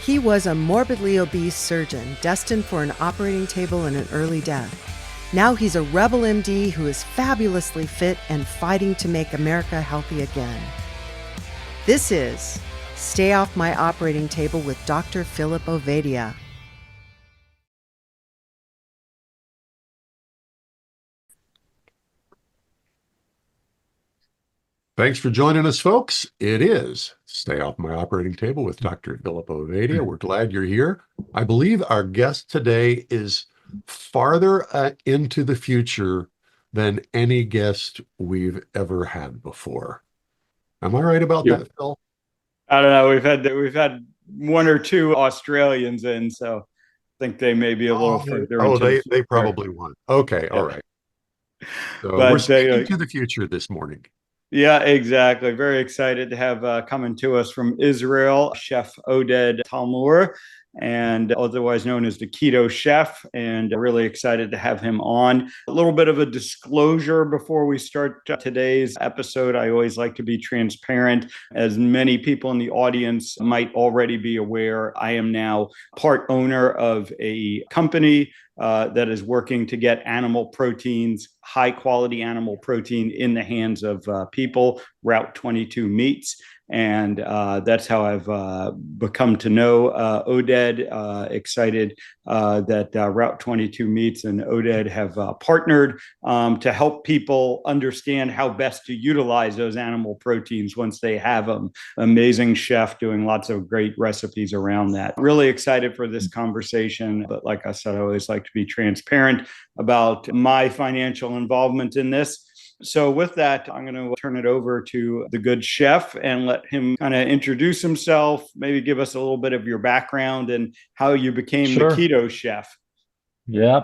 He was a morbidly obese surgeon destined for an operating table and an early death. Now he's a rebel MD who is fabulously fit and fighting to make America healthy again. This is Stay Off My Operating Table with Dr. Philip Ovadia. Thanks for joining us, folks. It is Stay Off My Operating Table with Dr. Philip Ovadia. We're glad you're here. I believe our guest today is farther into the future than any guest we've ever had before. Am I right about that, Phil? I don't know. We've had one or two Australians in, so I think they may be a little further into the they future. probably won. Okay, all Yeah. right. So we're But speaking to the future this morning. yeah, exactly. Very excited to have coming to us from Israel, Chef Oded Talmor, and otherwise known as the Keto Chef, and really excited to have him on. A little bit of a disclosure before we start today's episode. I always like to be transparent. As many people in the audience might already be aware, I am now part owner of a company that is working to get animal proteins, high quality animal protein in the hands of people, Route 22 Meats. And that's how I've become to know Oded. Excited that Route 22 Meats and Oded have partnered to help people understand how best to utilize those animal proteins once they have them. Amazing chef doing lots of great recipes around that. Really excited for this conversation. But like I said, I always like to be transparent about my financial involvement in this. So with that, I'm going to turn it over to the good chef and let him kind of introduce himself, maybe give us a little bit of your background and how you became the keto chef. Yeah.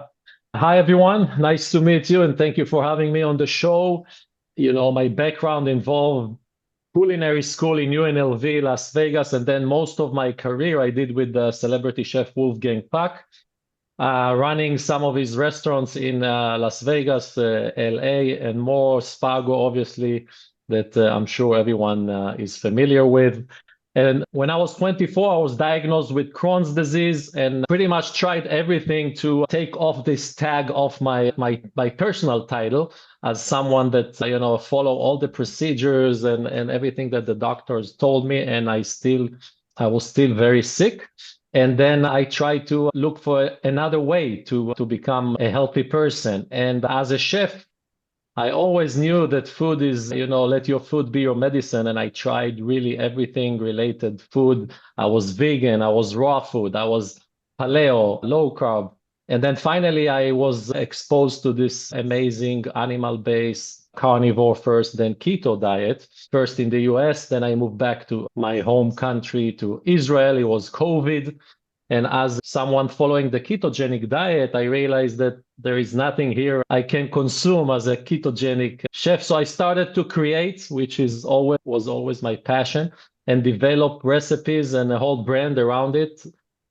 Hi, everyone. Nice to meet you, and thank you for having me on the show. You know, my background involved culinary school in UNLV, Las Vegas, and then most of my career I did with the celebrity chef Wolfgang Puck, running some of his restaurants in Las Vegas, LA, and more, Spago, obviously, that I'm sure everyone is familiar with. And when I was 24, I was diagnosed with Crohn's disease and pretty much tried everything to take off this tag off my personal title as someone that, follow all the procedures and everything that the doctors told me. And I was still very sick. And then I tried to look for another way to become a healthy person. And as a chef, I always knew that food is, let your food be your medicine. And I tried really everything related food. I was vegan, I was raw food, I was paleo, low carb. And then finally, I was exposed to this amazing animal-based carnivore first, then keto diet, first in the US. Then I moved back to my home country, to Israel. It was COVID. And as someone following the ketogenic diet, I realized that there is nothing here I can consume as a ketogenic chef. So I started to create, which was always my passion, and develop recipes and a whole brand around it.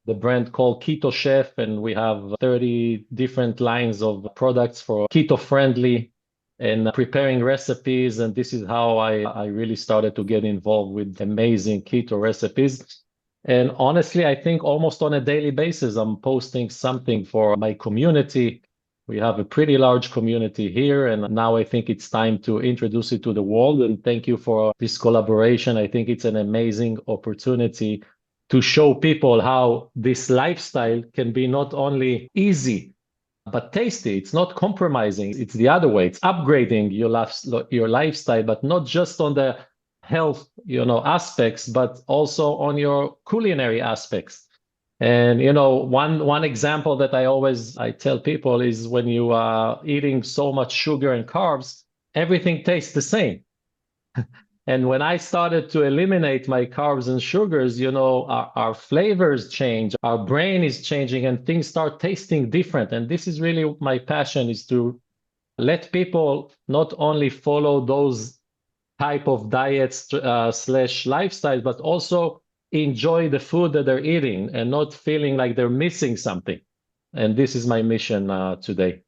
The brand called Keto Chef, and we have 30 different lines of products for keto-friendly and preparing recipes. And this is how I really started to get involved with amazing keto recipes. And honestly, I think almost on a daily basis, I'm posting something for my community. We have a pretty large community here, and now I think it's time to introduce it to the world. And thank you for this collaboration. I think it's an amazing opportunity to show people how this lifestyle can be not only easy, but tasty. It's not compromising. It's the other way. It's upgrading your lifestyle, but not just on the health, aspects, but also on your culinary aspects. And, one example that I tell people is when you are eating so much sugar and carbs, everything tastes the same. And when I started to eliminate my carbs and sugars, our flavors change, our brain is changing, and things start tasting different. And this is really my passion, is to let people not only follow those type of diets slash lifestyle, but also enjoy the food that they're eating and not feeling like they're missing something. And this is my mission today.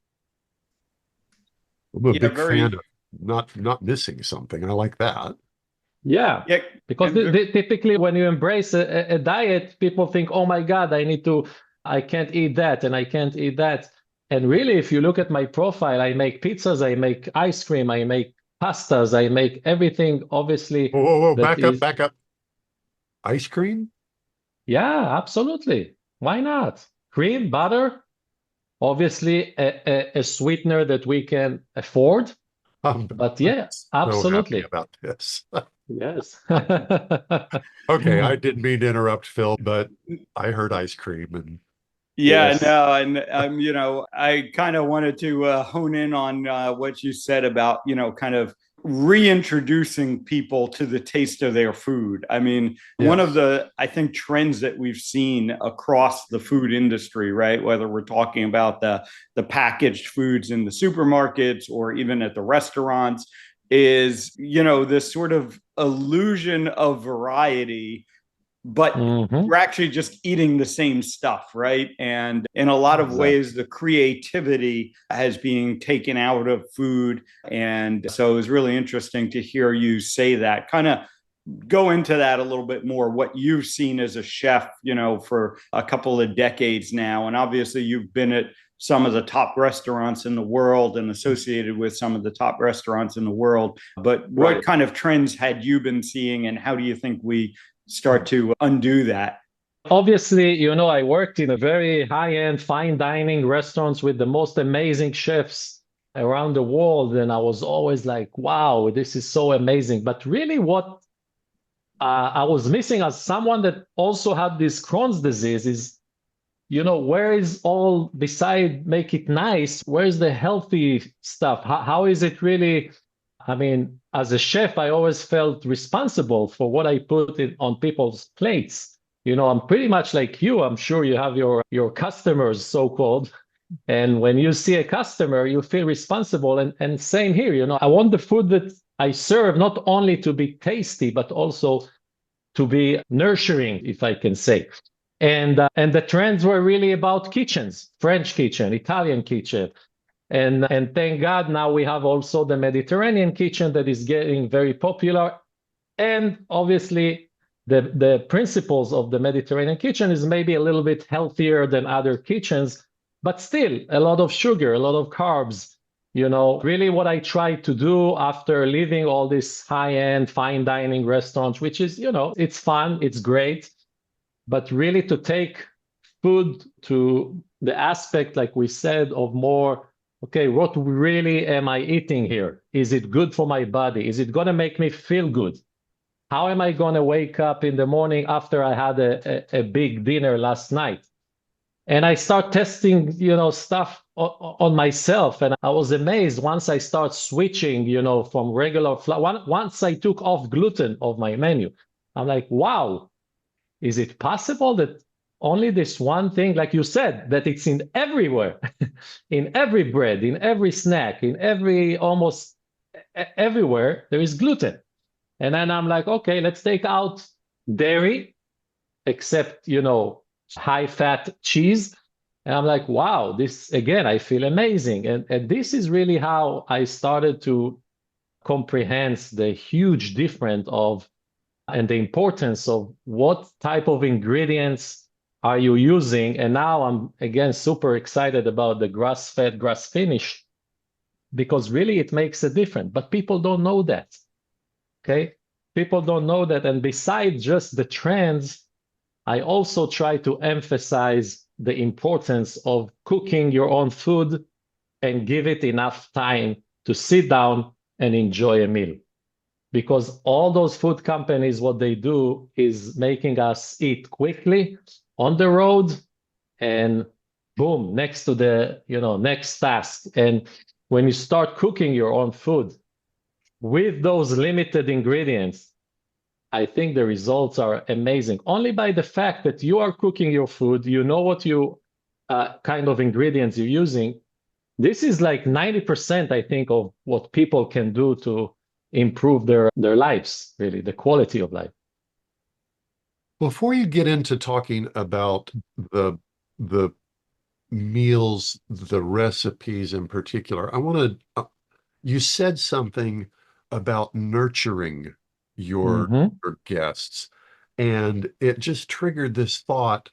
I'm a big fan of not missing something. I like that. Yeah, Yeah. because typically when you embrace a diet, people think, oh my God, I can't eat that and I can't eat that. And really, if you look at my profile, I make pizzas, I make ice cream, I make pastas, I make everything, obviously, Whoa, whoa, whoa, that is, back up. Ice cream? yeah, absolutely. Why not? Cream, butter, obviously a sweetener that we can afford. I'm But yeah, so happy absolutely. about this. Yes. Okay, I didn't mean to interrupt, Phil, but I heard ice cream and Yeah, Yes. no, and I kind of wanted to hone in on what you said about, kind of reintroducing people to the taste of their food. I mean, one of yes. the, I think, trends that we've seen across the food industry, right? Whether we're talking about the packaged foods in the supermarkets or even at the restaurants, is, this sort of illusion of variety, but Hmm. we're actually just eating the same stuff, right? And in a lot of ways, Exactly. the creativity has been taken out of food. And so it was really interesting to hear you say that. Kind of go into that a little bit more, what you've seen as a chef, for a couple of decades now. And obviously, you've been at some of the top restaurants in the world and associated with some of the top restaurants in the world. But what Right. kind of trends had you been seeing, and how do you think we start to undo that? Obviously, I worked in a very high-end fine dining restaurants with the most amazing chefs around the world. And I was always like, wow, this is so amazing. But really what I was missing as someone that also had this Crohn's disease is, where is all beside make it nice? Where's the healthy stuff? How is it really? I mean, as a chef, I always felt responsible for what I put on people's plates. I'm pretty much like you. I'm sure you have your customers, so-called. And when you see a customer, you feel responsible. And same here, I want the food that I serve not only to be tasty, but also to be nurturing, if I can say. And the trends were really about kitchens, French kitchen, Italian kitchen. And thank God now we have also the Mediterranean kitchen that is getting very popular. And obviously the principles of the Mediterranean kitchen is maybe a little bit healthier than other kitchens, but still a lot of sugar, a lot of carbs. Really what I try to do after leaving all these high-end fine dining restaurants, which is, it's fun, it's great, but really to take food to the aspect, like we said, of more, okay, what really am I eating here? Is it good for my body? Is it going to make me feel good? How am I going to wake up in the morning after I had a big dinner last night? And I start testing, stuff on myself. And I was amazed once I start switching, from regular flour. Once I took off gluten of my menu, I'm like, wow, is it possible that only this one thing, like you said, that it's in everywhere, in every bread, in every snack, in almost everywhere, there is gluten. And then I'm like, okay, let's take out dairy, except, high fat cheese. And I'm like, wow, this again, I feel amazing. And this is really how I started to comprehend the huge difference of and the importance of what type of ingredients are you using. And now I'm again super excited about the grass-fed, grass-finished, because really it makes a difference. But people don't know that. Okay? People don't know that. And besides just the trends, I also try to emphasize the importance of cooking your own food and give it enough time to sit down and enjoy a meal. Because all those food companies, what they do is making us eat quickly on the road and boom, next to the, next task. And when you start cooking your own food with those limited ingredients, I think the results are amazing. Only by the fact that you are cooking your food, you know what you kind of ingredients you're using. This is like 90%, I think, of what people can do to improve their lives, really, the quality of life. Before you get into talking about the the meals, the recipes in particular, I want to, you said something about nurturing your, Mhm. your guests. And it just triggered this thought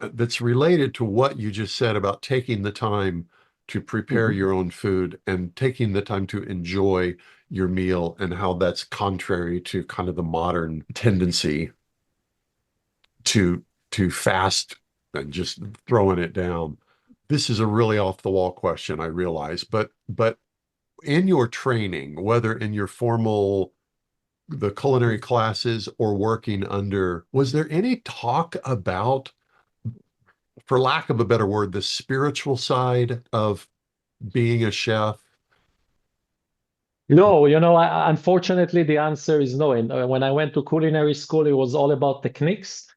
that's related to what you just said about taking the time to prepare Mhm. your own food and taking the time to enjoy your meal, and how that's contrary to kind of the modern tendency to fast and just throwing it down. This is a really off the wall question, I realize, but in your training, whether in your formal the culinary classes or working under, was there any talk about, for lack of a better word, the spiritual side of being a chef? No, unfortunately, the answer is no. And when I went to culinary school, it was all about techniques,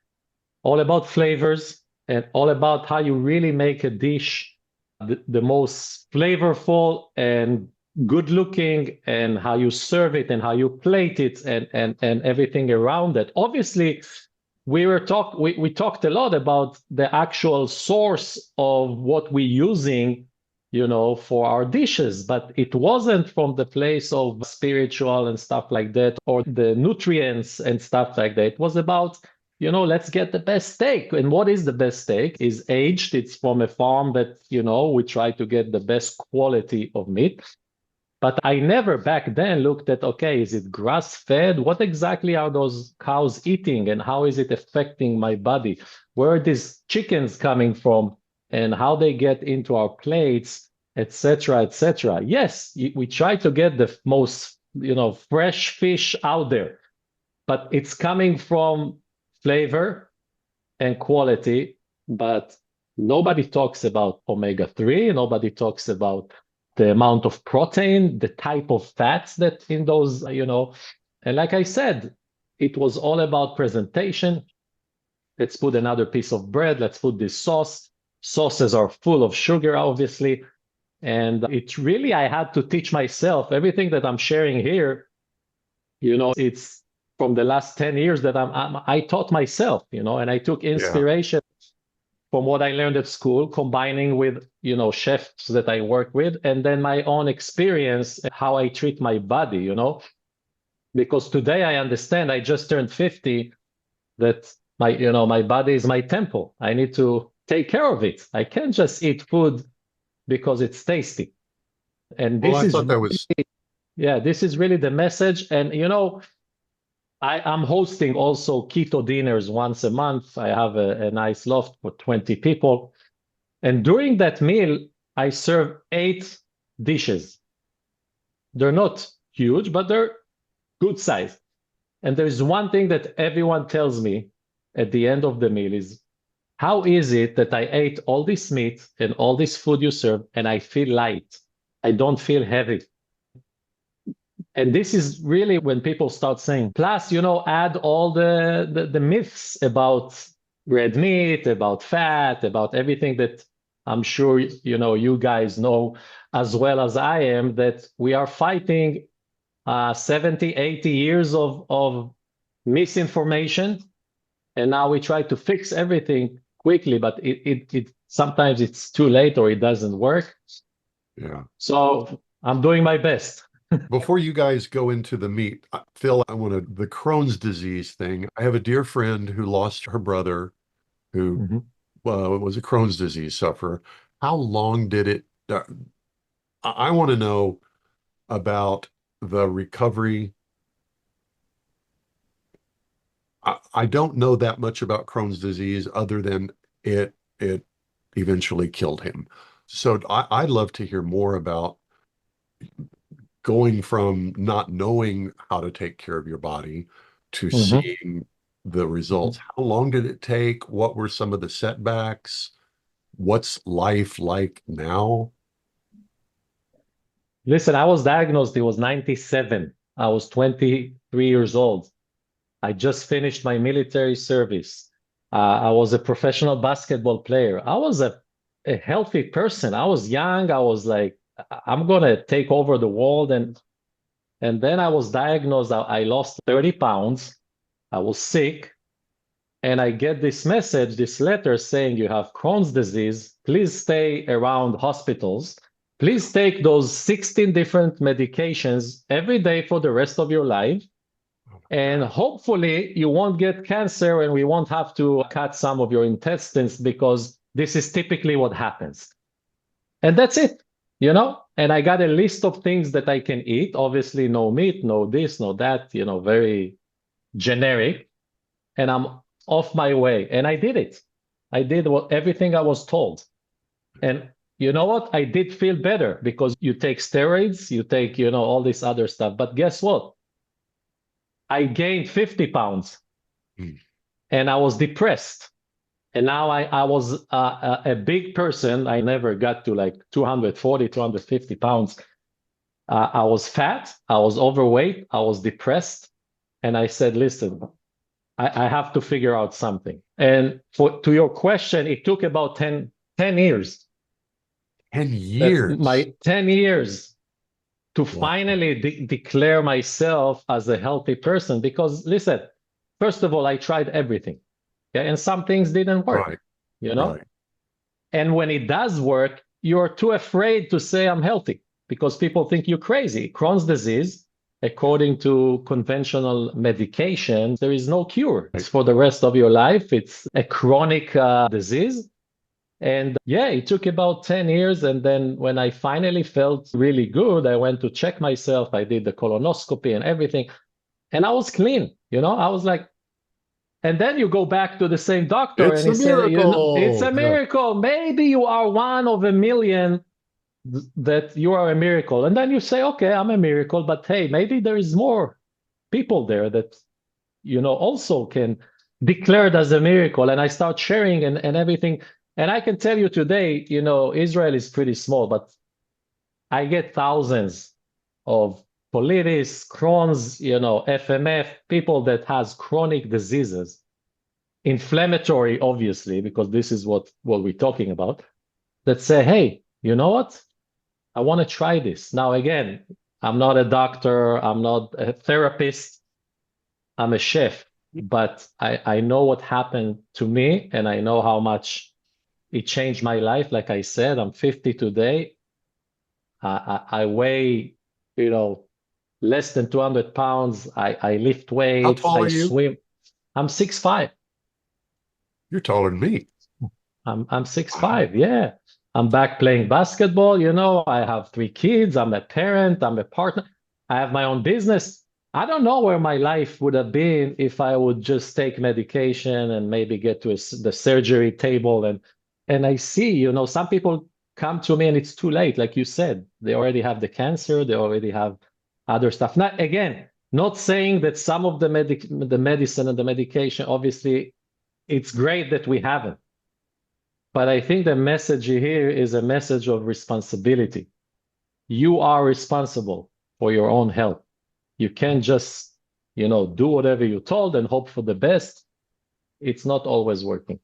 all about flavors, and all about how you really make a dish the most flavorful and good looking, and how you serve it and how you plate it, and everything around it. Obviously, we talked a lot about the actual source of what we're using, for our dishes, but it wasn't from the place of spiritual and stuff like that, or the nutrients and stuff like that. It was about, let's get the best steak. And what is the best steak? Is aged. It's from a farm that, we try to get the best quality of meat. But I never back then looked at, okay, is it grass fed? What exactly are those cows eating, and how is it affecting my body? Where are these chickens coming from, and how they get into our plates, etc., etc. Yes, we try to get the most, fresh fish out there, but it's coming from flavor and quality. But nobody talks about omega-3. Nobody talks about the amount of protein, the type of fats that in those, And like I said, it was all about presentation. Let's put another piece of bread. Let's put this sauce. Sauces are full of sugar, obviously. And it really, I had to teach myself everything that I'm sharing here. It's from the last 10 years that I taught myself, and I took Yeah. inspiration from what I learned at school, combining with, chefs that I work with, and then my own experience, how I treat my body, because today I understand, I just turned 50, that my body is my temple. I need to take care of it. I can't just eat food because it's tasty. And Well, this I is, thought that was, yeah, this is really the message. And, I'm hosting also keto dinners once a month. I have a nice loft for 20 people. And during that meal, I serve 8 dishes. They're not huge, but they're good size. And there's one thing that everyone tells me at the end of the meal is, how is it that I ate all this meat and all this food you serve, and I feel light? I don't feel heavy. And this is really when people start saying, plus, add all the myths about red meat, about fat, about everything that I'm sure, you guys know as well as I am, that we are fighting 70, 80 years of misinformation. And now we try to fix everything quickly, but it sometimes it's too late, or it doesn't work. yeah. So I'm doing my best. Before you guys go into the meat, Phil, I want to, the Crohn's disease thing. I have a dear friend who lost her brother who Mhm. was a Crohn's disease sufferer. How long did it, I want to know about the recovery. I don't know that much about Crohn's disease other than it eventually killed him. So I'd love to hear more about going from not knowing how to take care of your body to Mhm. seeing the results. How long did it take? What were some of the setbacks? What's life like now? Listen, I was diagnosed, it was 97. I was 23 years old. I just finished my military service. I was a professional basketball player. I was a healthy person. I was young. I was like, I'm gonna take over the world. And then I was diagnosed. I lost 30 pounds. I was sick. And I get this message, this letter saying you have Crohn's disease. Please stay around hospitals. Please take those 16 different medications every day for the rest of your life. And hopefully you won't get cancer and we won't have to cut some of your intestines, because this is typically what happens. And that's it, you know? And I got a list of things that I can eat. Obviously, no meat, no this, no that, you know, very generic. And I'm off my way. And I did it. I did everything I was told. And you know what? I did feel better, because you take steroids, you take, you know, all this other stuff. But guess what? I gained 50 pounds and I was depressed. And now I was a big person. I never got to like 240, 250 pounds. I was fat, I was overweight, I was depressed. And I said, listen, I have to figure out something. And to your question, it took about 10 years. 10 years. My 10 years to Wow. finally declare myself as a healthy person. Because listen, first of all, I tried everything. Okay? And some things didn't work, Right. you know? Right. And when it does work, you're too afraid to say I'm healthy, because people think you're crazy. Crohn's disease, according to conventional medication, there is no cure. It's for the rest of your life. It's a chronic disease. And yeah, it took about 10 years. And then when I finally felt really good, I went to check myself. I did the colonoscopy and everything. And I was clean, you know, I was like, and then you go back to the same doctor It's and he a said, you know, miracle. it's a Yeah. miracle. Maybe you are one of a million that you are a miracle. And then you say, okay, I'm a miracle, but hey, maybe there is more people there that, you know, also can declare it as a miracle. And I start sharing and everything. And I can tell you today, you know, Israel is pretty small, but I get thousands of colitis, Crohn's, you know, FMF, people that has chronic diseases, inflammatory, obviously, because this is what we're talking about, that say, hey, you know what? I want to try this. Now, again, I'm not a doctor. I'm not a therapist. I'm a chef, but I know what happened to me, and I know how much it changed my life. Like I said, I'm 50 today. I weigh, you know, less than 200 pounds. I lift weights. How tall I are you? swim. I'm 6'5". You're taller than me. I'm 6'5". Yeah. I'm back playing basketball. You know, I have 3 kids. I'm a parent. I'm a partner. I have my own business. I don't know where my life would have been if I would just take medication and maybe get to the surgery table. And I see, you know, some people come to me and it's too late. Like you said, they already have the cancer. They already have other stuff. Now, again, not saying that some of the medicine and the medication, obviously, it's great that we haven't. But I think the message here is a message of responsibility. You are responsible for your own health. You can't just, you know, do whatever you're told and hope for the best. It's not always working.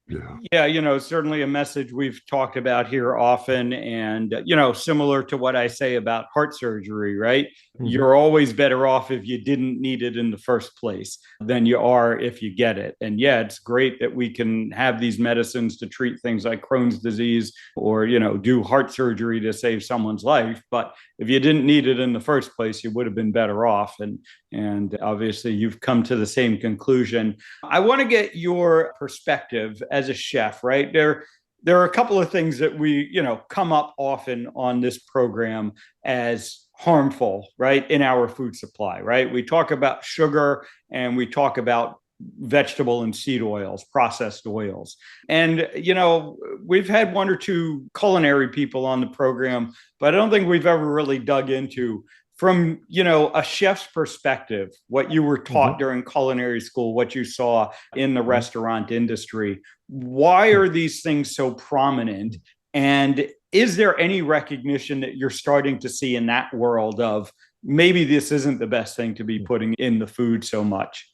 Yeah. Yeah, you know, certainly a message we've talked about here often. And, you know, similar to what I say about heart surgery, right? Mhm. You're always better off if you didn't need it in the first place than you are if you get it. And yeah, it's great that we can have these medicines to treat things like Crohn's disease or, you know, do heart surgery to save someone's life. But if you didn't need it in the first place, you would have been better off. And obviously you've come to the same conclusion. I want to get your perspective as a chef, right? There are a couple of things that we, you know, come up often on this program as harmful, right, in our food supply, right? We talk about sugar and we talk about vegetable and seed oils, processed oils. And, you know, we've had 1 or 2 culinary people on the program, but I don't think we've ever really dug into, from, you know, a chef's perspective, what you were taught during culinary school, what you saw in the restaurant industry. Why are these things so prominent? And is there any recognition that you're starting to see in that world of maybe this isn't the best thing to be putting in the food so much?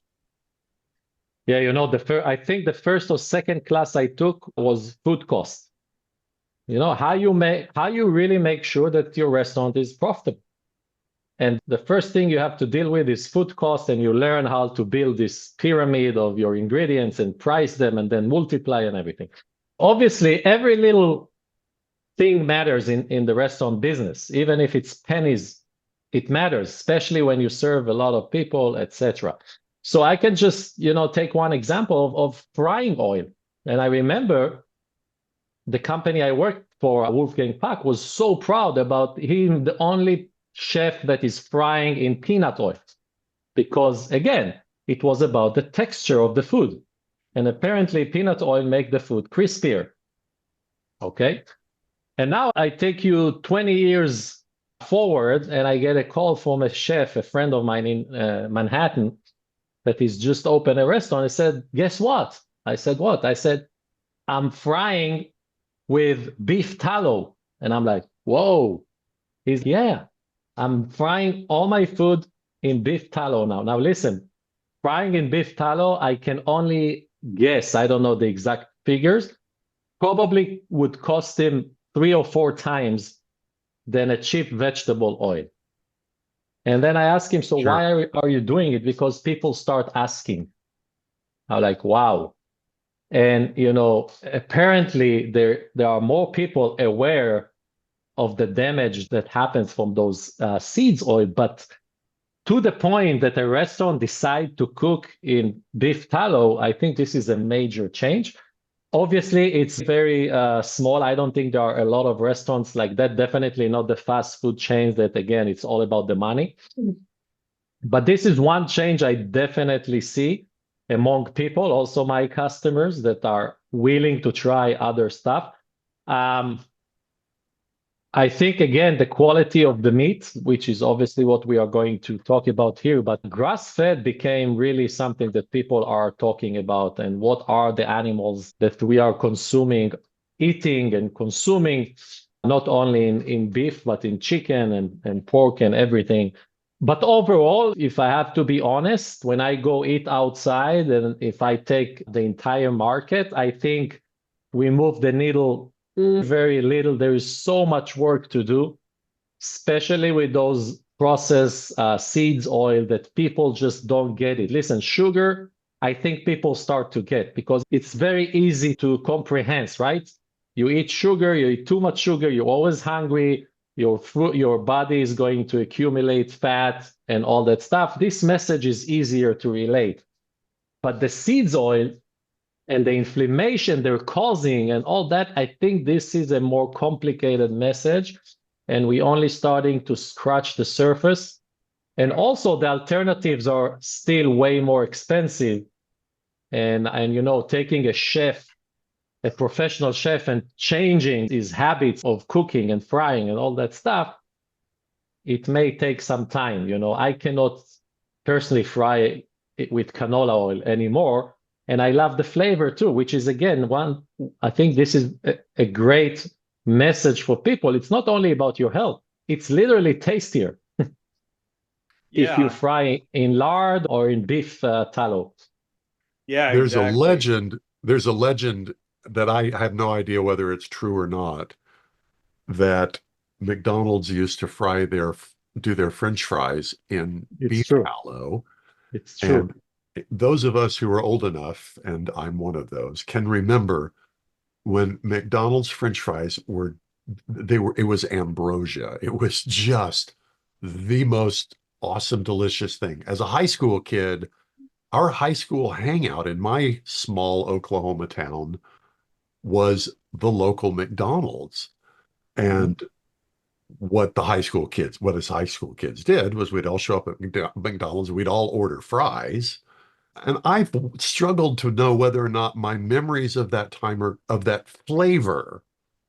Yeah, you know, I think the first or second class I took was food cost. You know, how you really make sure that your restaurant is profitable. And the first thing you have to deal with is food cost, and you learn how to build this pyramid of your ingredients and price them and then multiply and everything. Obviously, every little thing matters in the restaurant business, even if it's pennies it matters, especially when you serve a lot of people, etc. So I can just, take one example of frying oil. And I remember the company I worked for, Wolfgang Puck, was so proud about him, the only chef that is frying in peanut oil. Because again, it was about the texture of the food. And apparently peanut oil make the food crispier. Okay. And now I take you 20 years forward and I get a call from a chef, a friend of mine in Manhattan, that is just opened a restaurant. I said, guess what? I said, what? I said, I'm frying with beef tallow. And I'm like, whoa. He's, yeah, I'm frying all my food in beef tallow now. Now listen, frying in beef tallow, I can only guess, I don't know the exact figures, probably would cost him 3 or 4 times than a cheap vegetable oil. And then I asked him, so Sure. why are you doing it? Because people start asking. I'm like, wow. And, apparently there are more people aware of the damage that happens from those seeds oil, but to the point that a restaurant decide to cook in beef tallow, I think this is a major change. Obviously, it's very small. I don't think there are a lot of restaurants like that. Definitely not the fast food chains that, again, it's all about the money. But this is one change I definitely see among people, also my customers that are willing to try other stuff. I think, again, the quality of the meat, which is obviously what we are going to talk about here, but grass-fed became really something that people are talking about. And what are the animals that we are eating and consuming, not only in beef, but in chicken and pork and everything. But overall, if I have to be honest, when I go eat outside and if I take the entire market, I think we move the needle very little. There is so much work to do, especially with those processed seeds oil that people just don't get it. Listen, sugar, I think people start to get because it's very easy to comprehend, right? You eat sugar, you eat too much sugar, you're always hungry, your body is going to accumulate fat and all that stuff. This message is easier to relate. But the seeds oil and the inflammation they're causing and all that, I think this is a more complicated message. And we're only starting to scratch the surface. And also the alternatives are still way more expensive. And taking a professional chef and changing his habits of cooking and frying and all that stuff, it may take some time. I cannot personally fry it with canola oil anymore. And I love the flavor too, which is, again, I think this is a great message for people. It's not only about your health, it's literally tastier if you fry in lard or in beef tallow. Yeah, There's exactly. there's a legend that I have no idea whether it's true or not, that McDonald's used to do their French fries in It's beef true. tallow. It's true. And those of us who are old enough, and I'm one of those, can remember when McDonald's French fries it was ambrosia. It was just the most awesome, delicious thing. As a high school kid, our high school hangout in my small Oklahoma town was the local McDonald's. And what us high school kids did was we'd all show up at McDonald's, we'd all order fries. And I've struggled to know whether or not my memories of that time or of that flavor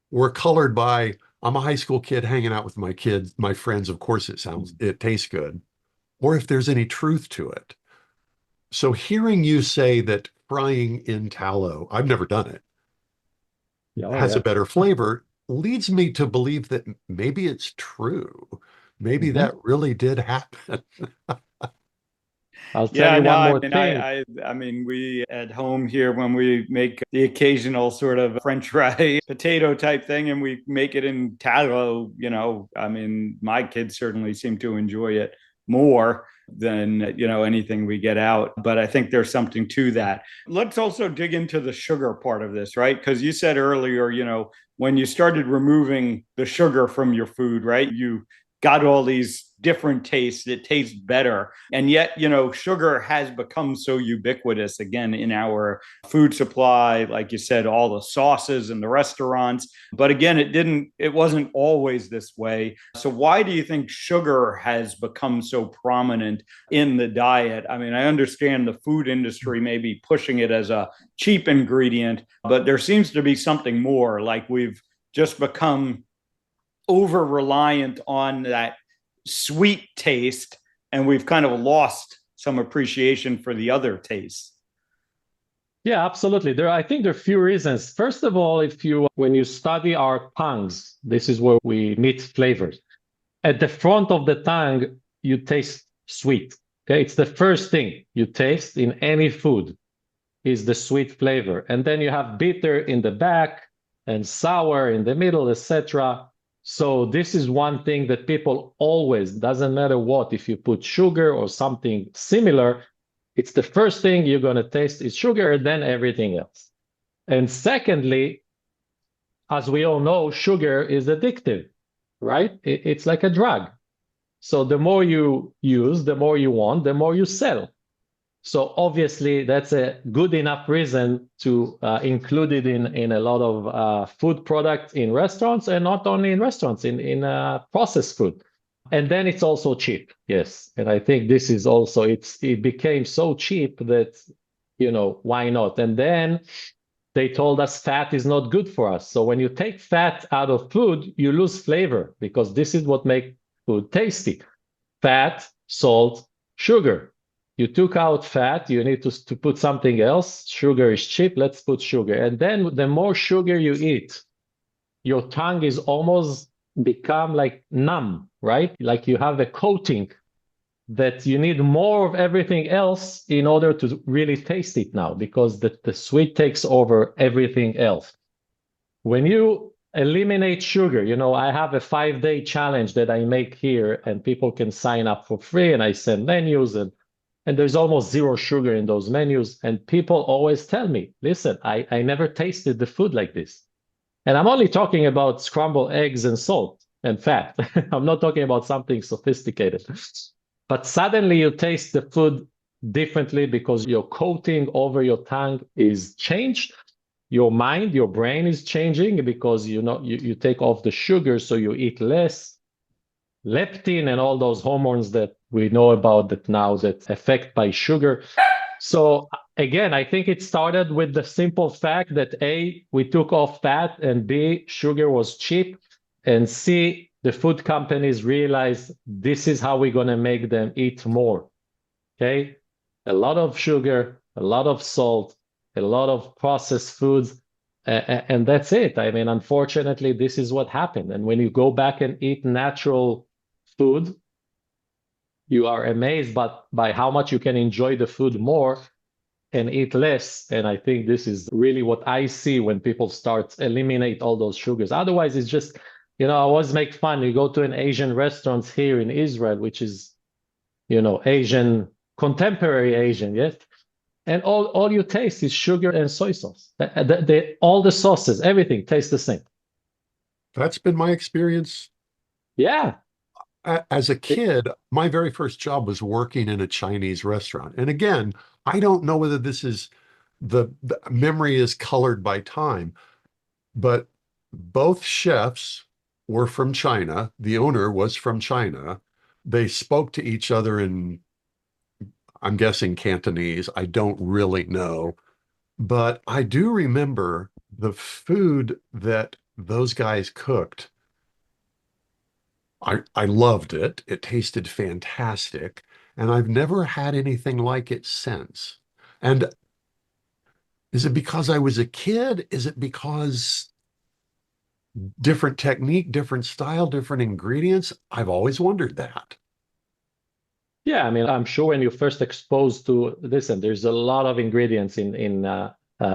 were colored by, I'm a high school kid hanging out with my friends. Of course, it tastes good, or if there's any truth to it. So hearing you say that frying in tallow, I've never done it, has a better flavor, leads me to believe that maybe it's true. Maybe that really did happen. I'll tell you one more thing. I mean, we at home here, when we make the occasional sort of French fry potato type thing and we make it in tallow, I mean, my kids certainly seem to enjoy it more than, anything we get out. But I think there's something to that. Let's also dig into the sugar part of this, right? Because you said earlier, when you started removing the sugar from your food, right? You got all these different tastes. It tastes better. And yet, sugar has become so ubiquitous again in our food supply. Like you said, all the sauces in the restaurants. But again, it wasn't always this way. So why do you think sugar has become so prominent in the diet? I mean, I understand the food industry may be pushing it as a cheap ingredient, but there seems to be something more, like we've just become over reliant on that sweet taste, and we've kind of lost some appreciation for the other tastes. Yeah, absolutely. I think there are a few reasons. First of all, when you study our tongues, this is where we meet flavors. At the front of the tongue, you taste sweet. Okay, it's the first thing you taste in any food is the sweet flavor, and then you have bitter in the back and sour in the middle, etc. So this is one thing that people always, doesn't matter what, if you put sugar or something similar, it's the first thing you're going to taste is sugar, and then everything else. And secondly, as we all know, sugar is addictive, right? It's like a drug. So the more you use, the more you want, the more you sell. So obviously, that's a good enough reason to include it in a lot of food products in restaurants, and not only in restaurants, in processed food. And then it's also cheap, yes. And I think this is also, it became so cheap that, why not? And then they told us fat is not good for us. So when you take fat out of food, you lose flavor, because this is what makes food tasty. Fat, salt, sugar. You took out fat, you need to put something else. Sugar is cheap, let's put sugar. And then the more sugar you eat, your tongue is almost become like numb, right? Like you have a coating that you need more of everything else in order to really taste it now, because the sweet takes over everything else. When you eliminate sugar, I have a 5-day challenge that I make here, and people can sign up for free, and I send menus, and there's almost zero sugar in those menus. And people always tell me, listen, I never tasted the food like this. And I'm only talking about scrambled eggs and salt and fat. I'm not talking about something sophisticated. But suddenly you taste the food differently, because your coating over your tongue is changed. Your mind, your brain is changing, because you take off the sugar, so you eat less. Leptin and all those hormones that we know about that now that affect by sugar. So again, I think it started with the simple fact that A, we took off fat, and B, sugar was cheap, and C, the food companies realized this is how we're going to make them eat more. Okay? A lot of sugar, a lot of salt, a lot of processed foods, and that's it. I mean, unfortunately, this is what happened. And when you go back and eat natural food, you are amazed by how much you can enjoy the food more and eat less. And I think this is really what I see when people start eliminate all those sugars. Otherwise, it's just, I always make fun. You go to an Asian restaurant here in Israel, which is, Asian, contemporary Asian, yes? And all you taste is sugar and soy sauce. All the sauces, everything tastes the same. That's been my experience. Yeah. As a kid, my very first job was working in a Chinese restaurant. And again, I don't know whether this is the memory is colored by time, but both chefs were from China. The owner was from China. They spoke to each other in, I'm guessing, Cantonese. I don't really know. But I do remember the food that those guys cooked. I loved it. It tasted fantastic. And I've never had anything like it since. And is it because I was a kid? Is it because different technique, different style, different ingredients? I've always wondered that. Yeah, I mean, I'm sure when you're first exposed to this, and there's a lot of ingredients in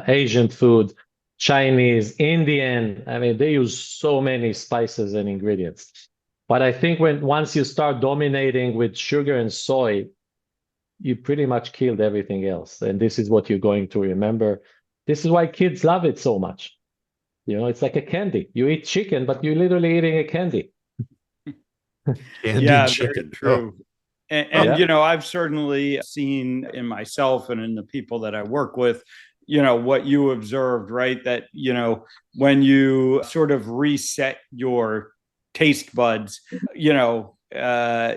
Asian food, Chinese, Indian. I mean, they use so many spices and ingredients. But I think once you start dominating with sugar and soy, you pretty much killed everything else. And this is what you're going to remember. This is why kids love it so much. It's like a candy. You eat chicken, but you're literally eating a candy. Canned Yeah, chicken. very true. Yeah. You know, I've certainly seen in myself and in the people that I work with, you know, what you observed, right? That, you know, when you sort of reset your taste buds, you know,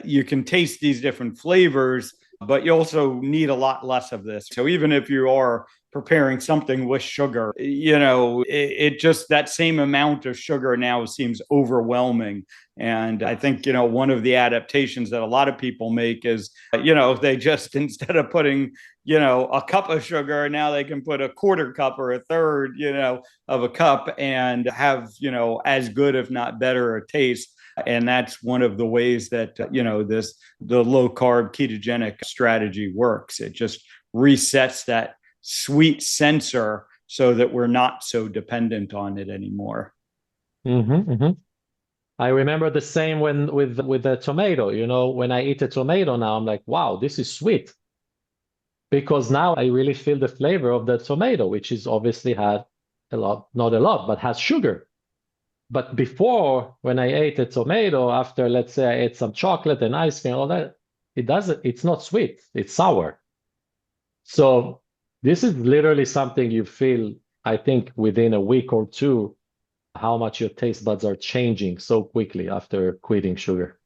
you can taste these different flavors, but you also need a lot less of this. So even if you are preparing something with sugar, you know, it just that same amount of sugar now seems overwhelming. And I think, you know, one of the adaptations that a lot of people make is, you know, they just, instead of putting, you know, a cup of sugar, now they can put a quarter cup or a third, you know, of a cup and have, you know, as good, if not better, a taste. And that's one of the ways that, you know, the low carb ketogenic strategy works. It just resets that sweet sensor so that we're not so dependent on it anymore. Mm-hmm, mm-hmm. I remember the same when with the tomato. You know, when I eat a tomato now, I'm like, wow, this is sweet. Because now I really feel the flavor of the tomato, which is obviously had a lot, not a lot, but has sugar. But before, when I ate a tomato, after, let's say, I ate some chocolate and ice cream, all that, it's not sweet, it's sour. So this is literally something you feel, I think, within a week or two, how much your taste buds are changing so quickly after quitting sugar.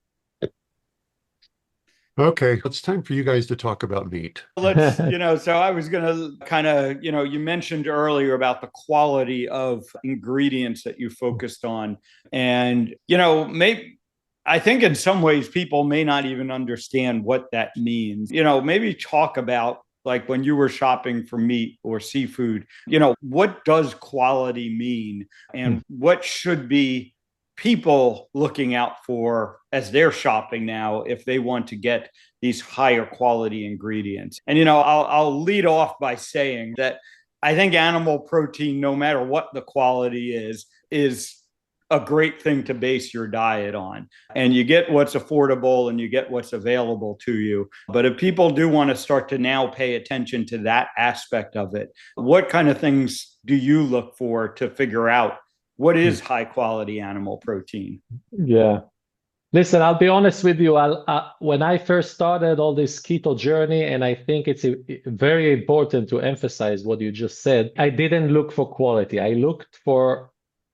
Okay, it's time for you guys to talk about meat. Let's, you know, so I was going to kind of, you know, you mentioned earlier about the quality of ingredients that you focused on. And, you know, maybe I think in some ways people may not even understand what that means. You know, maybe talk about like when you were shopping for meat or seafood, you know, what does quality mean and what should be people looking out for as they're shopping now if they want to get these higher quality ingredients. And, you know, I'll lead off by saying that I think animal protein, no matter what the quality is a great thing to base your diet on. And you get what's affordable and you get what's available to you. But if people do want to start to now pay attention to that aspect of it, what kind of things do you look for to figure out what is high quality animal protein? Yeah. Listen, I'll be honest with you. When I first started all this keto journey, and I think it's very important to emphasize what you just said, I didn't look for quality. I looked for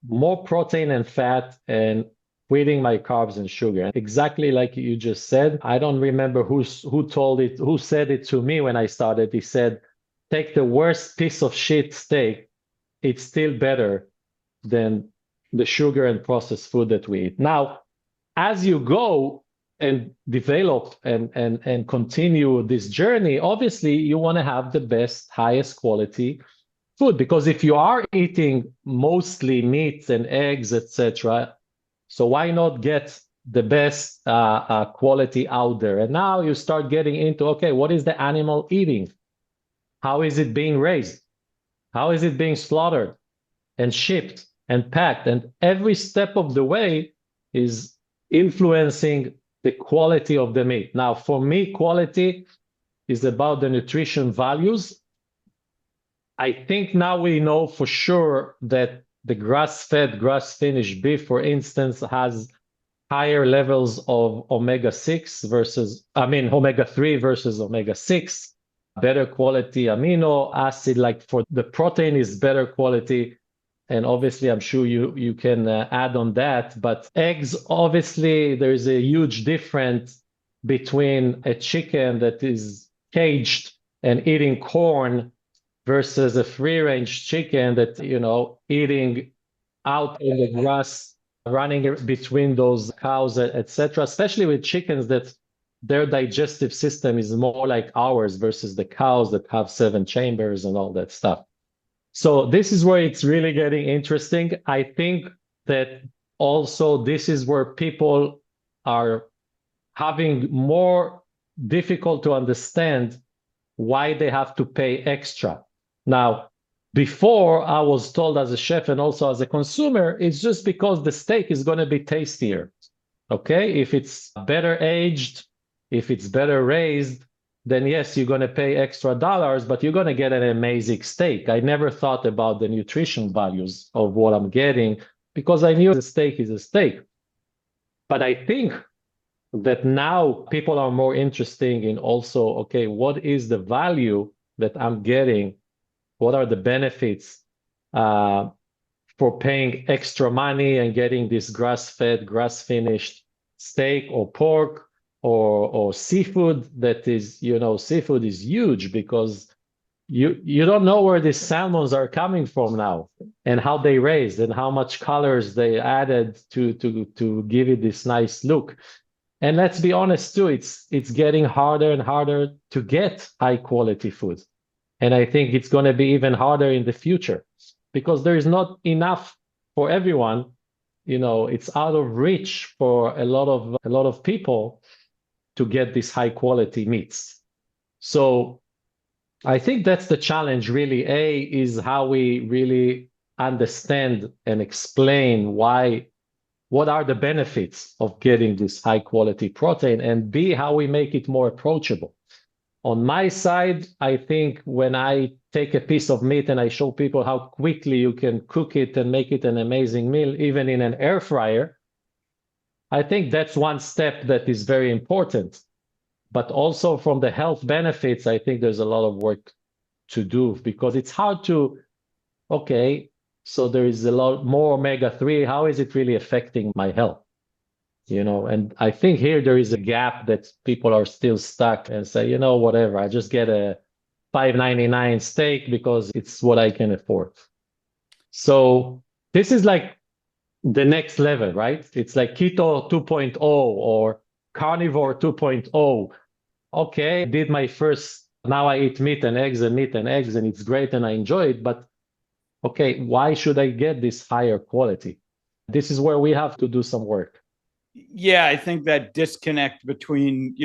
more protein and fat and quitting my carbs and sugar. Exactly like you just said. I don't remember who said it to me when I started. He said, take the worst piece of shit steak. It's still better than the sugar and processed food that we eat. Now, as you go and develop and continue this journey, obviously you want to have the best, highest quality food, because if you are eating mostly meats and eggs, etc., so why not get the best quality out there? And now you start getting into, okay, what is the animal eating? How is it being raised? How is it being slaughtered and shipped and packed? And every step of the way is influencing the quality of the meat. Now, for me, quality is about the nutrition values. I think now we know for sure that the grass-fed, grass-finished beef, for instance, has higher levels of omega-3 versus omega-6, better quality amino acid, like for the protein is better quality. And obviously, I'm sure you can add on that. But eggs, obviously, there's a huge difference between a chicken that is caged and eating corn versus a free-range chicken that, you know, eating out in the grass, running between those cows, etc. Especially with chickens that their digestive system is more like ours versus the cows that have 7 chambers and all that stuff. So this is where it's really getting interesting. I think that also this is where people are having more difficult to understand why they have to pay extra. Now, before I was told as a chef and also as a consumer, it's just because the steak is going to be tastier. Okay, if it's better aged, if it's better raised, then yes, you're going to pay extra dollars, but you're going to get an amazing steak. I never thought about the nutrition values of what I'm getting because I knew the steak is a steak. But I think that now people are more interested in also, okay, what is the value that I'm getting? What are the benefits for paying extra money and getting this grass-fed, grass-finished steak or pork or seafood that is, seafood is huge because you don't know where these salmons are coming from now and how they raised and how much colors they added to give it this nice look. And let's be honest too, it's getting harder and harder to get high quality food. And I think it's going to be even harder in the future because there is not enough for everyone. It's out of reach for a lot of people to get these high quality meats. So I think that's the challenge really. A is how we really understand and explain what are the benefits of getting this high quality protein, and B, how we make it more approachable. On my side, I think when I take a piece of meat and I show people how quickly you can cook it and make it an amazing meal, even in an air fryer, I think that's one step that is very important. But also from the health benefits, I think there's a lot of work to do because it's hard to, okay, so there is a lot more omega-3. How is it really affecting my health? And I think here there is a gap that people are still stuck and say, whatever, I just get a $5.99 steak because it's what I can afford. So this is like the next level, right? It's like Keto 2.0 or Carnivore 2.0. Okay, I did my first, now I eat meat and eggs and it's great and I enjoy it, but okay, why should I get this higher quality? This is where we have to do some work. Yeah, I think that disconnect between,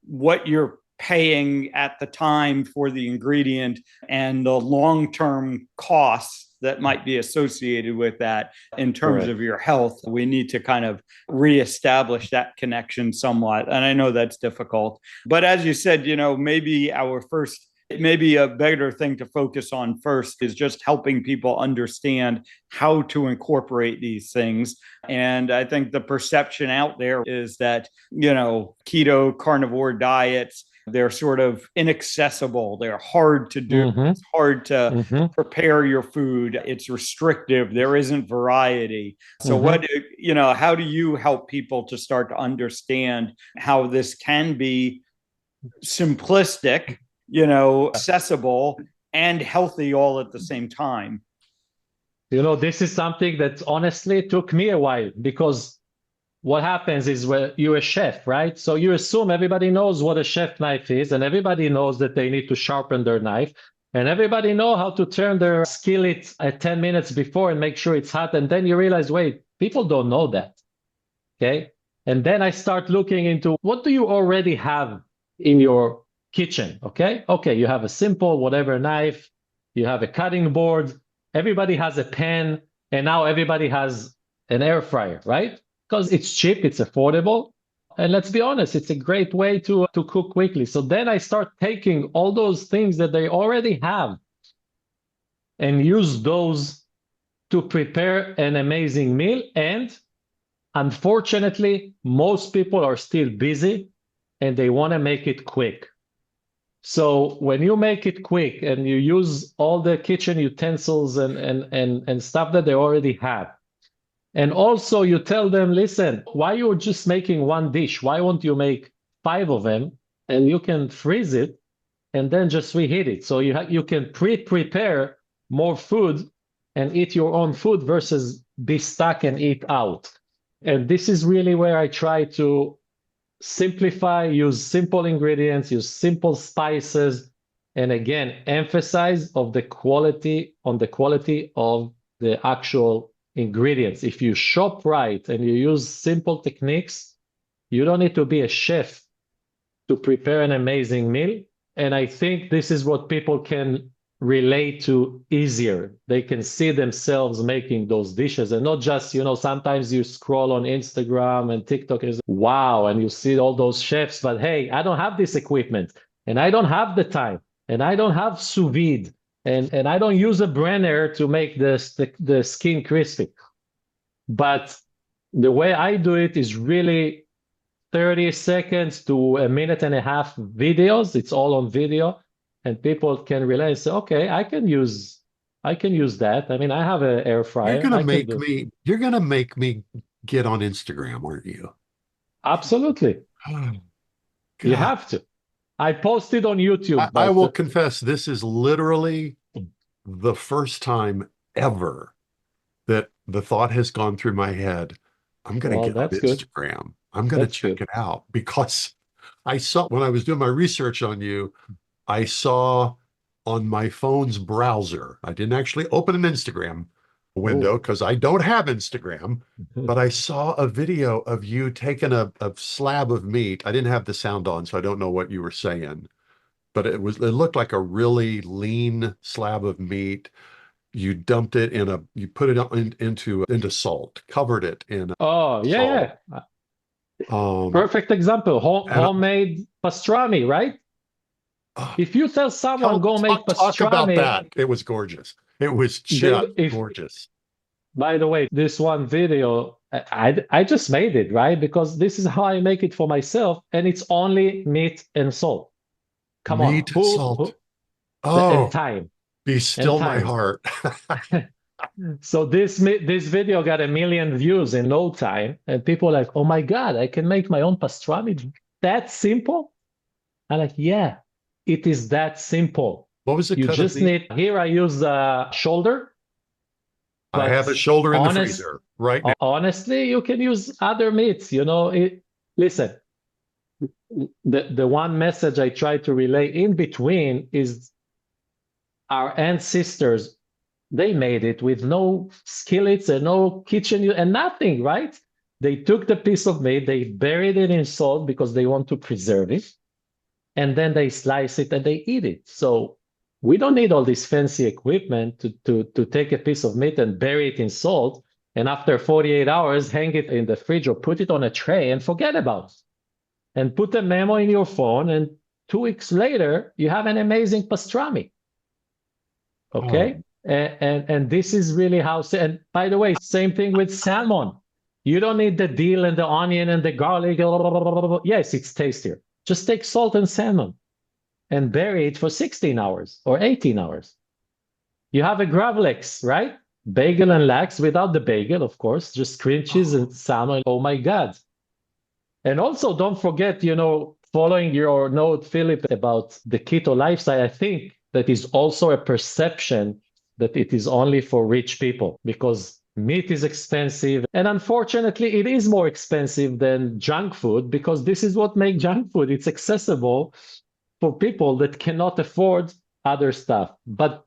what you're paying at the time for the ingredient and the long-term costs that might be associated with that in terms of your health. We need to kind of reestablish that connection somewhat. And I know that's difficult. But as you said, maybe maybe a better thing to focus on first is just helping people understand how to incorporate these things. And I think the perception out there is that, keto, carnivore diets, they're sort of inaccessible. They're hard to do. Mm-hmm. It's hard to prepare your food. It's restrictive. There isn't variety. So how do you help people to start to understand how this can be simplistic, accessible and healthy all at the same time? This is something that honestly took me a while because what happens is when you're a chef, right? So you assume everybody knows what a chef knife is and everybody knows that they need to sharpen their knife and everybody know how to turn their skillet at 10 minutes before and make sure it's hot. And then you realize, wait, people don't know that, okay? And then I start looking into what do you already have in your kitchen, okay? Okay, you have a simple whatever knife, you have a cutting board, everybody has a pan, and now everybody has an air fryer, right? Because it's cheap, it's affordable, and let's be honest, it's a great way to cook quickly. So then I start taking all those things that they already have and use those to prepare an amazing meal. And unfortunately, most people are still busy and they want to make it quick. So when you make it quick and you use all the kitchen utensils and stuff that they already have, and also you tell them, listen, why you're just making one dish? Why won't you make 5 of them and you can freeze it and then just reheat it? So you can prepare more food and eat your own food versus be stuck and eat out. And this is really where I try to simplify, use simple ingredients, use simple spices, and again, emphasize on the quality of the actual ingredients. If you shop right and you use simple techniques, you don't need to be a chef to prepare an amazing meal. And I think this is what people can relate to easier. They can see themselves making those dishes and not just, sometimes you scroll on Instagram and TikTok and wow, and you see all those chefs, but hey, I don't have this equipment and I don't have the time and I don't have sous vide and I don't use a brenner to make the skin crispy. But the way I do it is really 30 seconds to a minute and a half videos. It's all on video, and people can relate and say, okay, I can use that. I mean, I have an air fryer. I can do. You're gonna make me get on Instagram, aren't you? Absolutely. Oh, You God. have to. I posted on YouTube, I but will confess, this is literally the first time ever that the thought has gone through my head. I'm going to well, get on that's good. Instagram. I'm going to That's check good. it out because I saw when I was doing my research on you, I saw on my phone's browser. I didn't actually open an Instagram window Oh. because I don't have Instagram, but I saw a video of you taking a slab of meat. I didn't have the sound on, so I don't know what you were saying, but it looked like a really lean slab of meat. You dumped it you put it into salt, covered it in Oh, salt. yeah. Um, Perfect example. and Homemade pastrami, right? uh, If you tell someone go make talk about pastrami, that. It was gorgeous. It was they just if gorgeous. by the way, this one video, I just made it, right? Because this is how I make it for myself, and it's only meat and salt. Come on, Meat, salt. and Oh, time be and still my time. heart. So this video got 1 million views in no time, and people are like, "Oh my God, I can make my own pastrami. That simple?" I'm like, "Yeah, it is that simple. What was the You cut of just meat? need." Here I use shoulder, I have but a shoulder in the freezer right now. honestly, you can use other meats. Listen, the one message I try to relay in between is our ancestors, they made it with no skillets and no kitchen and nothing, right? They took the piece of meat, they buried it in salt because they want to preserve it, and then they slice it and they eat it. So we don't need all this fancy equipment to take a piece of meat and bury it in salt, and after 48 hours, hang it in the fridge or put it on a tray and forget about it. And put a memo in your phone, and 2 weeks later, you have an amazing pastrami. Okay? Oh, And this is really how, and by the way, same thing with salmon. You don't need the dill and the onion and the garlic. Yes, it's tastier. Just take salt and salmon and bury it for 16 hours or 18 hours. You have a gravlax, right? Bagel and lax without the bagel, of course, just cream cheese and salmon. Oh my God. And also don't forget, following your note, Philip, about the keto lifestyle, I think that is also a perception that it is only for rich people because meat is expensive. And unfortunately, it is more expensive than junk food because this is what makes junk food. It's accessible for people that cannot afford other stuff. But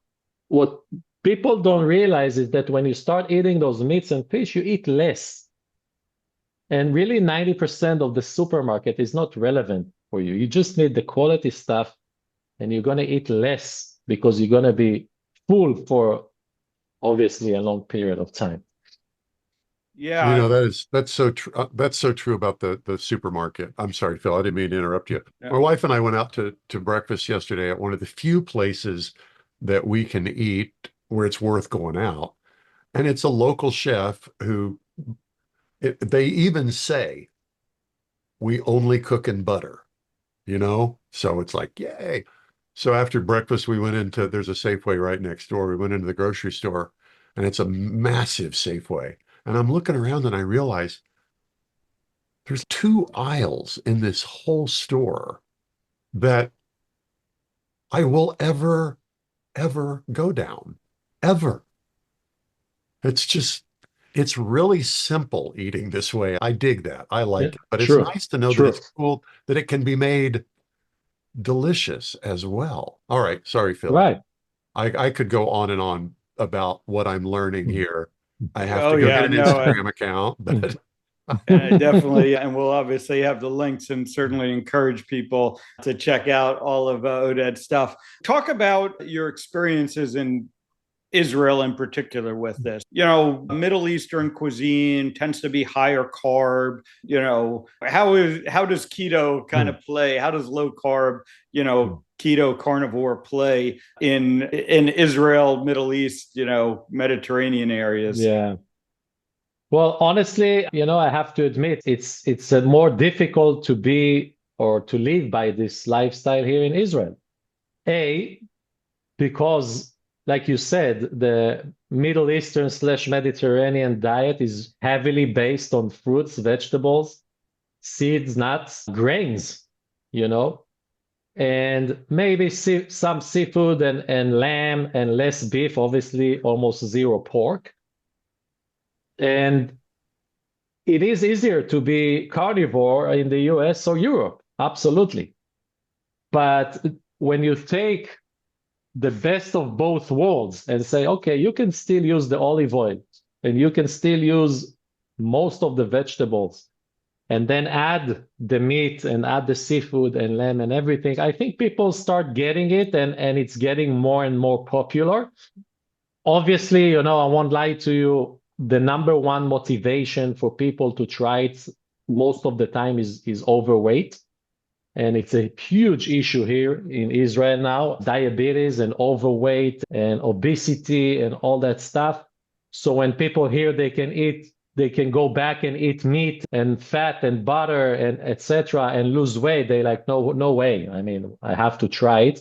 what people don't realize is that when you start eating those meats and fish, you eat less. And really 90% of the supermarket is not relevant for you. You just need the quality stuff, and you're going to eat less because you're going to be full for obviously a long period of time. Yeah. that's so true. That's so true about the supermarket. I'm sorry, Phil. I didn't mean to interrupt you. Yeah. My wife and I went out to breakfast yesterday at one of the few places that we can eat where it's worth going out, and it's a local chef who they even say we only cook in butter, So it's like, yay. So after breakfast, we went there's a Safeway right next door. We went into the grocery store, and it's a massive Safeway. And I'm looking around and I realize there's 2 aisles in this whole store that I will ever go down, ever. It's really simple eating this way. I dig that. I like it, but it's True. nice to know that True. it's cool, that it can be made delicious as well. All right. Sorry, Phil. Right. I could go on and on about what I'm learning here. I have Oh, to go yeah, get an no, Instagram account, but definitely. And we'll obviously have the links and certainly encourage people to check out all of Oded's stuff. Talk about your experiences in Israel in particular with this. Middle Eastern cuisine tends to be higher carb. How does keto kind of play? How does low carb, keto carnivore play in Israel, Middle East, Mediterranean areas? Yeah. Well, honestly, I have to admit it's more difficult to be or to live by this lifestyle here in Israel. Because, like you said, the Middle Eastern / Mediterranean diet is heavily based on fruits, vegetables, seeds, nuts, grains, and maybe some seafood and lamb and less beef, obviously almost zero pork. And it is easier to be carnivore in the US or Europe, absolutely. But when you take the best of both worlds and say, okay, you can still use the olive oil and you can still use most of the vegetables and then add the meat and add the seafood and lamb and everything, I think people start getting it and it's getting more and more popular. Obviously, I won't lie to you, the number one motivation for people to try it most of the time is overweight. And it's a huge issue here in Israel now, diabetes and overweight and obesity and all that stuff. So when people hear they can go back and eat meat and fat and butter and etc. and lose weight, they're like, no way. I mean, I have to try it.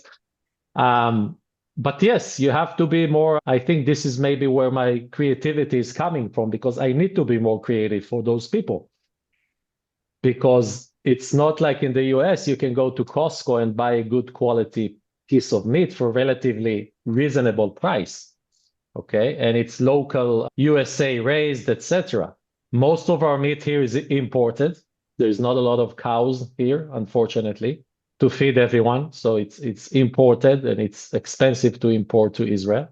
But yes, you have to be more. I think this is maybe where my creativity is coming from, because I need to be more creative for those people. Because it's not like in the US, you can go to Costco and buy a good quality piece of meat for relatively reasonable price. Okay, and it's local, USA raised, etc. Most of our meat here is imported. There's not a lot of cows here, unfortunately, to feed everyone. So it's imported, and it's expensive to import to Israel.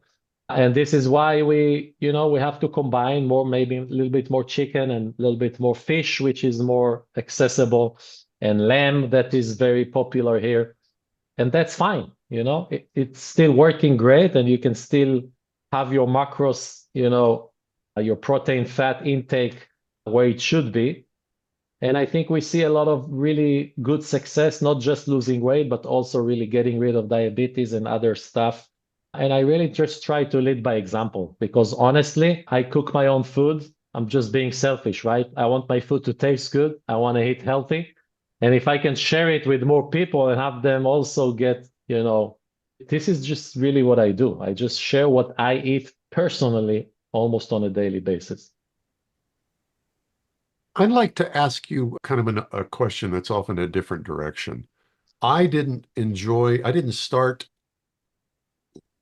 And this is why we have to combine more, maybe a little bit more chicken and a little bit more fish, which is more accessible, and lamb that is very popular here. And that's fine. It's still working great, and you can still have your macros, your protein fat intake where it should be. And I think we see a lot of really good success, not just losing weight, but also really getting rid of diabetes and other stuff. And I really just try to lead by example, because honestly, I cook my own food. I'm just being selfish, right? I want my food to taste good. I want to eat healthy. And if I can share it with more people and have them also get, this is just really what I do. I just share what I eat personally, almost on a daily basis. I'd like to ask you kind of a question that's often a different direction. I didn't start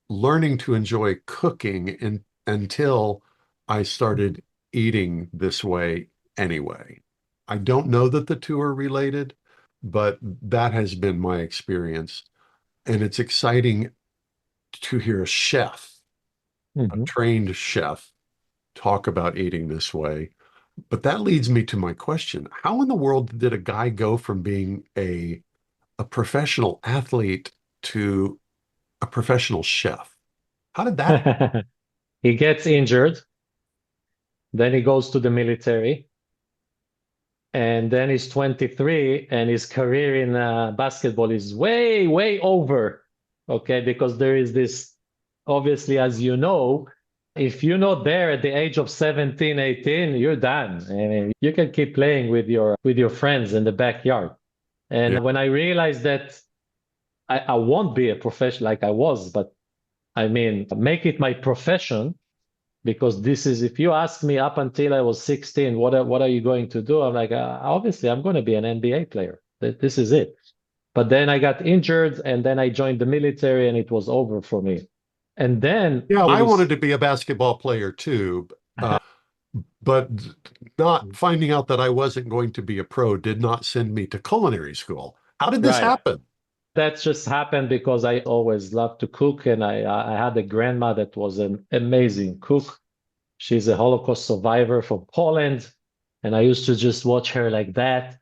learning to enjoy cooking until I started eating this way anyway. I don't know that the two are related, but that has been my experience. And it's exciting to hear a chef, a trained chef, talk about eating this way. But that leads me to my question. How in the world did a guy go from being a professional athlete to a professional chef? How did that happen? He gets injured, then he goes to the military, and then he's 23, and his career in basketball is way, way over. Okay, because there is this, obviously, as you know, if you're not there at the age of 17, 18, you're done. I mean, you can keep playing with your friends in the backyard. And when I realized that I won't be a professional like I was, but I mean, make it my profession, because this is, if you ask me up until I was 16, what are you going to do? I'm like, obviously, I'm going to be an NBA player. This is it. But then I got injured, and then I joined the military, and it was over for me. And then I wanted to be a basketball player too, but not finding out that I wasn't going to be a pro did not send me to culinary school. How did this happen? That just happened because I always loved to cook, and I had a grandma that was an amazing cook. She's a Holocaust survivor from Poland, and I used to just watch her like that.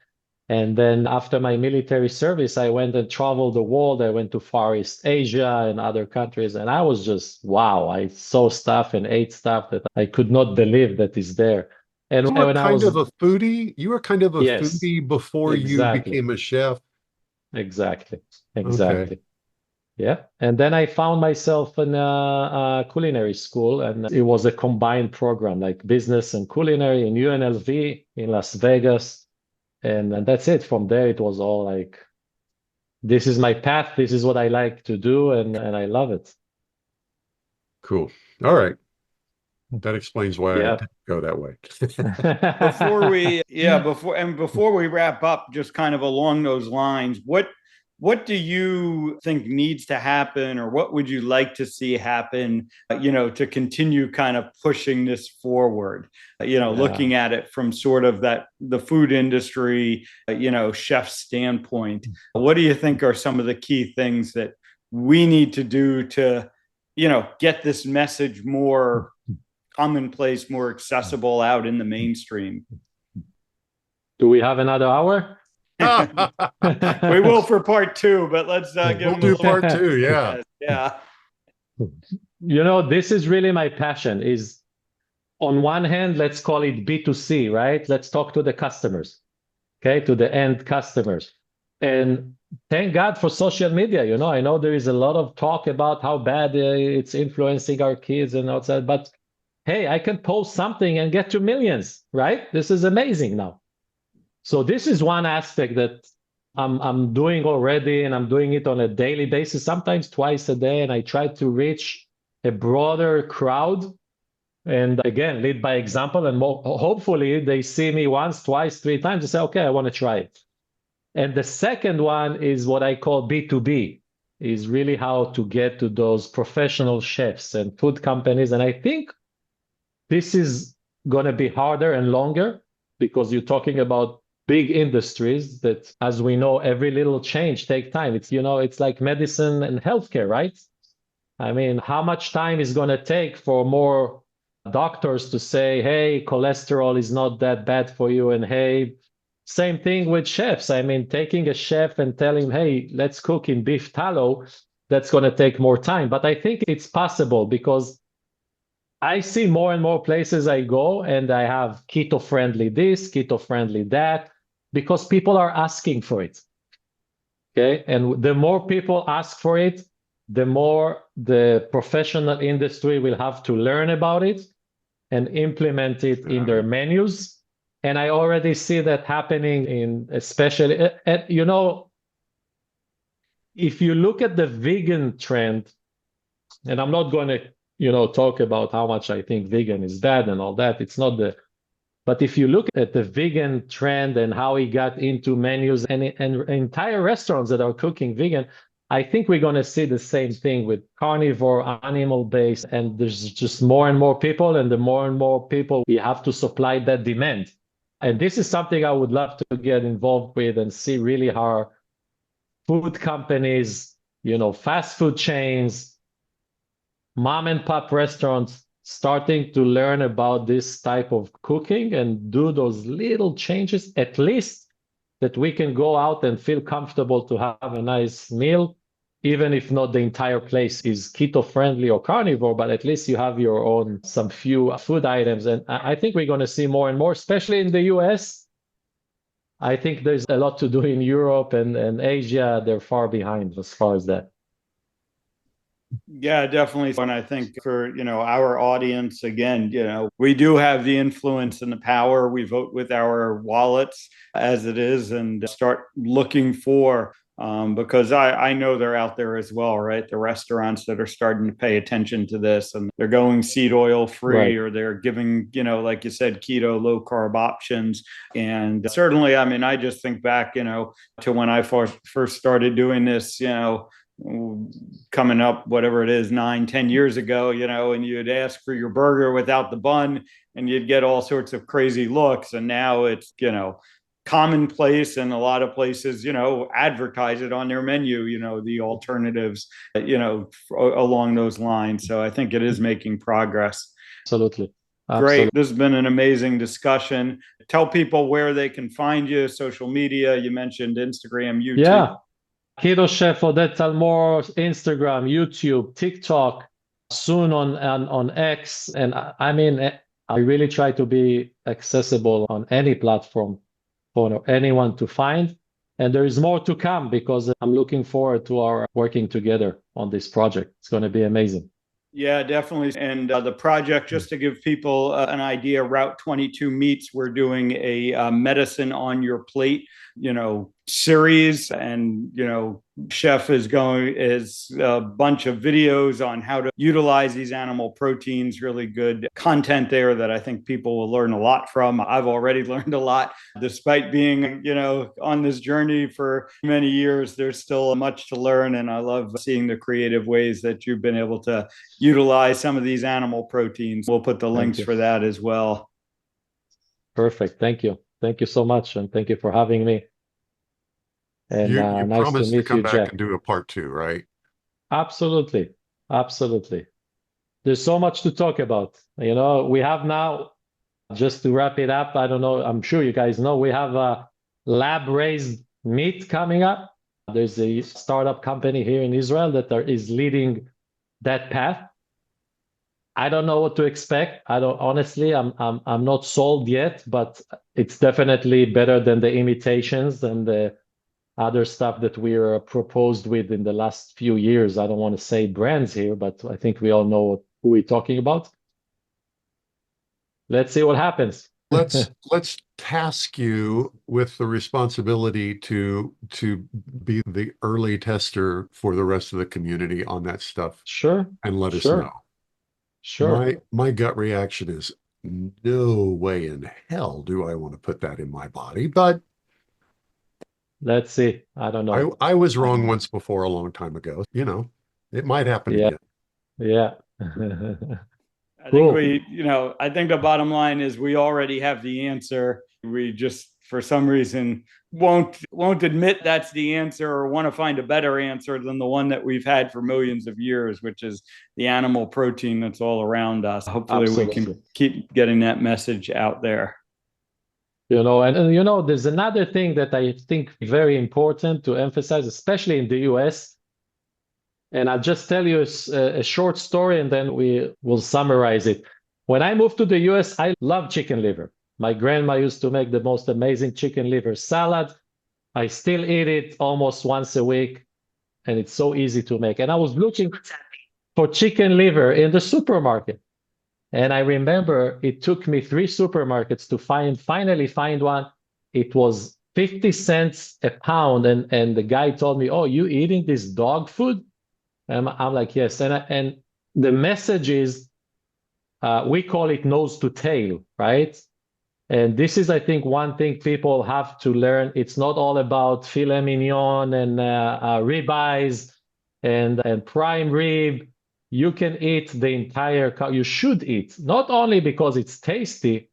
And then after my military service, I went and traveled the world. I went to Far East Asia and other countries, and I was just, wow, I saw stuff and ate stuff that I could not believe that is there. And you were when kind of a foodie? You were kind of a foodie before you became a chef? Exactly. Okay. Yeah. And then I found myself in a culinary school, and it was a combined program, like business and culinary in UNLV in Las Vegas. And that's it. From there, it was all like, this is my path. This is what I like to do. And I love it. Cool. All right. That explains why I Yeah. didn't go that way. Before we wrap up, just kind of along those lines, what do you think needs to happen, or what would you like to see happen, to continue kind of pushing this forward, looking at it from sort of the food industry, chef standpoint? What do you think are some of the key things that we need to do to, get this message more commonplace, more accessible out in the mainstream? Do we have another hour? We will for part 2, but let's we'll do part 2. Yeah. Yeah. This is really my passion. Is on one hand, let's call it B2C, right? Let's talk to the customers, okay, to the end customers. And thank God for social media. I know there is a lot of talk about how bad it's influencing our kids and outside, but hey, I can post something and get to millions, right? This is amazing now. So this is one aspect that I'm doing already, and I'm doing it on a daily basis, sometimes twice a day, and I try to reach a broader crowd. And again, lead by example, and hopefully they see me once, twice, 3 times and say, okay, I want to try it. And the second one is what I call B2B, is really how to get to those professional chefs and food companies. And I think this is going to be harder and longer, because you're talking about big industries that, as we know, every little change takes time. It's like medicine and healthcare, right? I mean, how much time is going to take for more doctors to say, hey, cholesterol is not that bad for you, and hey, same thing with chefs. I mean, taking a chef and telling him, hey, let's cook in beef tallow, that's going to take more time. But I think it's possible, because I see more and more places I go, and I have keto-friendly this, keto-friendly that, because people are asking for it. Okay, and the more people ask for it, the more the professional industry will have to learn about it and implement it in their menus. And I already see that happening especially, if you look at the vegan trend, and I'm not going to, talk about how much I think vegan is bad and all that. It's not but if you look at the vegan trend and how it got into menus and entire restaurants that are cooking vegan, I think we're going to see the same thing with carnivore, animal-based, and there's just more and more people, and the more and more people, we have to supply that demand. And this is something I would love to get involved with and see really how food companies, fast food chains, mom and pop restaurants starting to learn about this type of cooking and do those little changes, at least that we can go out and feel comfortable to have a nice meal, even if not the entire place is keto friendly or carnivore, but at least you have your own, some few food items. And I think we're going to see more and more, especially in the US. I think there's a lot to do in Europe and Asia. They're far behind as far as that. Yeah, definitely. And I think for, our audience, again, we do have the influence and the power. We vote with our wallets as it is, and start looking for, because I know they're out there as well, right? The restaurants that are starting to pay attention to this, and they're going seed oil free, right, or they're giving, like you said, keto, low carb options. And certainly, I mean, I just think back, to when I first started doing this, coming up, whatever it is, 9-10 years ago, and you'd ask for your burger without the bun and you'd get all sorts of crazy looks. And now it's, commonplace, and a lot of places, advertise it on their menu, the alternatives, along those lines. So I think it is making progress. Absolutely. Great. This has been an amazing discussion. Tell people where they can find you, social media. You mentioned Instagram, YouTube. Yeah. Keto Chef Oded Talmor, Instagram, YouTube, TikTok, soon on X. And I mean, I really try to be accessible on any platform for anyone to find. And there is more to come because I'm looking forward to our working together on this project. It's going to be amazing. Yeah, definitely. And the project, just to give people an idea, Route 22 Meats, we're doing a medicine on your plate, series. And, Chef is a bunch of videos on how to utilize these animal proteins, really good content there that I think people will learn a lot from. I've already learned a lot, despite being, on this journey for many years. There's still much to learn. And I love seeing the creative ways that you've been able to utilize some of these animal proteins. We'll put the links for that as well. Perfect. Thank you. Thank you so much. And thank you for having me. And you nice to promised to meet come you, back Jack. and do a part 2, right? Absolutely. Absolutely. There's so much to talk about. We have now, just to wrap it up, I don't know, I'm sure you guys know, we have a lab-raised meat coming up. There's a startup company here in Israel that is leading that path. I don't know what to expect. Honestly, I'm not sold yet, but it's definitely better than the imitations and the other stuff that we are proposed with in the last few years. I don't want to say brands here, but I think we all know who we're talking about. Let's see what happens. Let's task you with the responsibility to be the early tester for the rest of the community on that stuff. Sure. And let us Sure. know. Sure. My gut reaction is no way in hell do I want to put that in my body, but Let's see. I don't know. I was wrong once before a long time ago. It might happen again. Yeah. I think I think the bottom line is we already have the answer. We just, for some reason, won't admit that's the answer or want to find a better answer than the one that we've had for millions of years, which is the animal protein that's all around us. Hopefully Absolutely. we can keep getting that message out there. And there's another thing that I think very important to emphasize, especially in the US. And I'll just tell you a short story and then we will summarize it. When I moved to the US, I love chicken liver. My grandma used to make the most amazing chicken liver salad. I still eat it almost once a week, and it's so easy to make. And I was looking for chicken liver in the supermarket. And I remember it took me 3 supermarkets to finally find one. It was 50 cents a pound. And the guy told me, "Oh, you eating this dog food?" And I'm like, "Yes." And the message is, we call it nose to tail, right? And this is, I think, one thing people have to learn. It's not all about filet mignon and ribeyes and prime rib. You can eat the entire cow. You should eat, not only because it's tasty,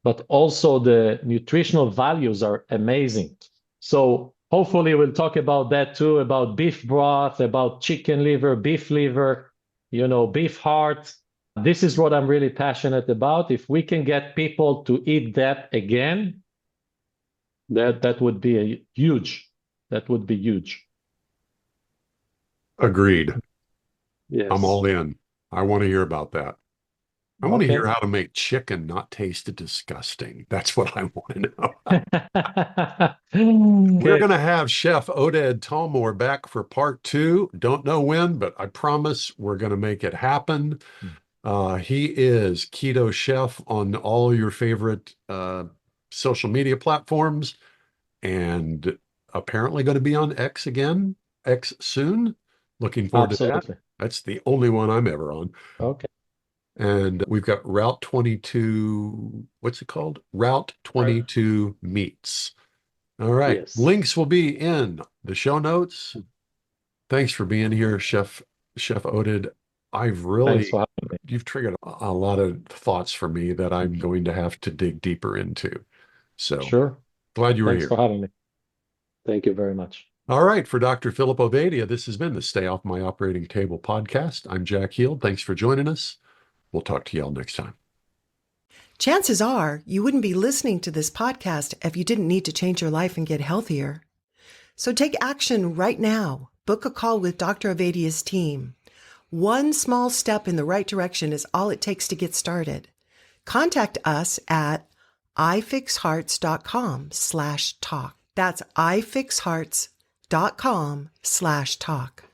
but also the nutritional values are amazing. So hopefully we'll talk about that too, about beef broth, about chicken liver, beef liver, beef heart. This is what I'm really passionate about. If we can get people to eat that again, that would be huge. That would be huge. Agreed. Yes. I'm all in. I want to hear about that. I want to hear how to make chicken not taste disgusting. That's what I want to know. We're going to have Chef Oded Talmor back for part 2. Don't know when, but I promise we're going to make it happen. He is Keto Chef on all your favorite social media platforms and apparently going to be on X again, X soon. Looking forward to that. That's the only one I'm ever on. Okay. And we've got Route 22, what's it called? Route 22 Meats. All right. Yes. Links will be in the show notes. Thanks for being here, Chef Oded. You've triggered a lot of thoughts for me that I'm going to have to dig deeper into. So sure. Glad you were here. Thanks for having me. Thank you very much. All right. For Dr. Philip Ovadia, this has been the Stay Off My Operating Table podcast. I'm Jack Heald. Thanks for joining us. We'll talk to you all next time. Chances are you wouldn't be listening to this podcast if you didn't need to change your life and get healthier. So take action right now. Book a call with Dr. Ovadia's team. One small step in the right direction is all it takes to get started. Contact us at ifixhearts.com/talk. That's ifixhearts.com/talk.